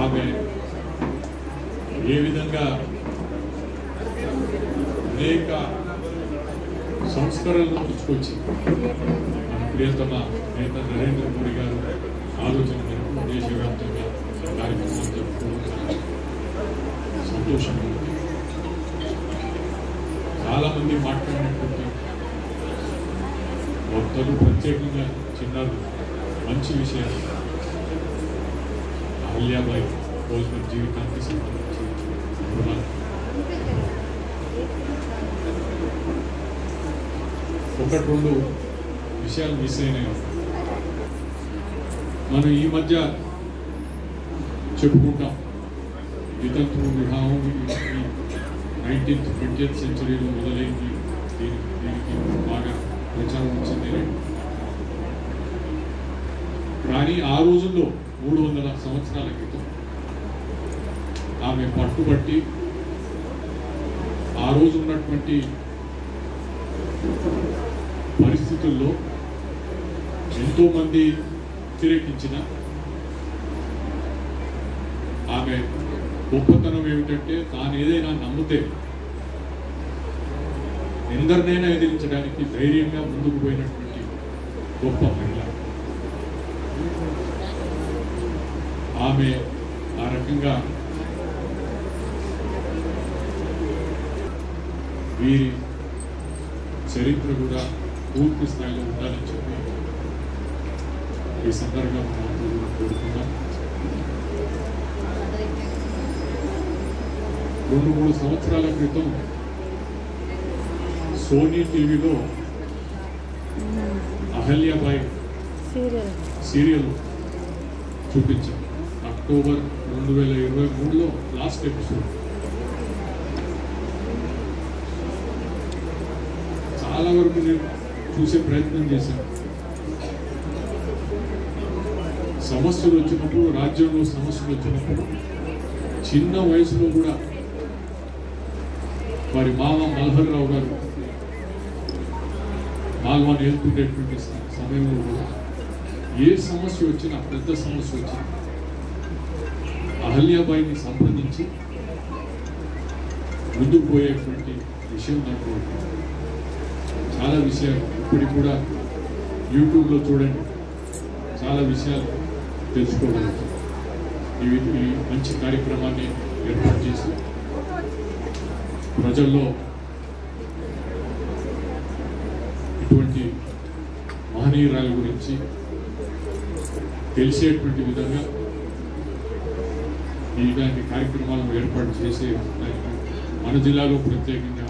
ఆమె ఏ విధంగా అనేక సంస్కరణలను తీసుకొచ్చి మన ప్రియతమ నేత నరేంద్ర మోడీ గారు ఆలోచన మేరకు దేశవ్యాప్తంగా కార్యక్రమాలు జరుపుకోవడం సంతోషంగా ఉంది. చాలామంది మాట్లాడినటువంటి వక్తలు ప్రత్యేకంగా చిన్నారు మంచి విషయాలు అహల్యాబాయి హోల్కర్ జీవితానికి సంబంధించి ఒకటి రెండు విషయాలు మిస్ అయినాయి. మనం ఈ మధ్య చెప్పుకుంటాం వితంతు వివాహం 19th 20th సెంచరీలో మొదలైంది, దీనికి బాగా ప్రచారం వచ్చింది. కానీ ఆ రోజుల్లో 300 సంవత్సరాల క్రితం ఆమె పట్టుబట్టి ఆ రోజు ఉన్నటువంటి పరిస్థితుల్లో ఎంతోమంది వ్యతిరేకించిన ఆమె గొప్పతనం ఏమిటంటే తాను ఏదైనా నమ్మితే ఎందరినైనా ఎదిరించడానికి ధైర్యంగా ముందుకు పోయినటువంటి గొప్ప మహిళ. ఆమె ఆ రకంగా వీరి చరిత్ర కూడా పూర్తి స్థాయిలో ఉండాలని చెప్పి ఈ సందర్భంగా కోరుకున్నాం. 2-3 సంవత్సరాల క్రితం సోనీ టీవీలో అహల్యాబాయి సీరియల్ చూపించాం. అక్టోబర్ 2023లో లాస్ట్ ఎపిసోడ్. చాలా వరకు నేను చూసే ప్రయత్నం చేశాను. సమస్యలు వచ్చినప్పుడు, రాజ్యంలో సమస్యలు వచ్చినప్పుడు చిన్న వయసులో కూడా వారి మామ మల్హర్ రావు గారు మాల్వాన్ వెళ్తుండేటువంటి సమయంలో కూడా ఏ సమస్య వచ్చినా, పెద్ద సమస్య వచ్చినా అహల్యాబాయిని సంప్రదించి ముందుకు పోయేటువంటి విషయం నాకు చాలా విషయాలు ఇప్పటికి కూడా యూట్యూబ్లో చూడండి, చాలా విషయాలు తెలుసుకోగలుగుతాం. ఈ మంచి కార్యక్రమాన్ని ఏర్పాటు చేసి ప్రజల్లో ఇటువంటి మహనీయురాల గురించి తెలిసేటువంటి విధంగా ఇలాంటి కార్యక్రమాలను ఏర్పాటు చేసే మన జిల్లాలో ప్రత్యేకంగా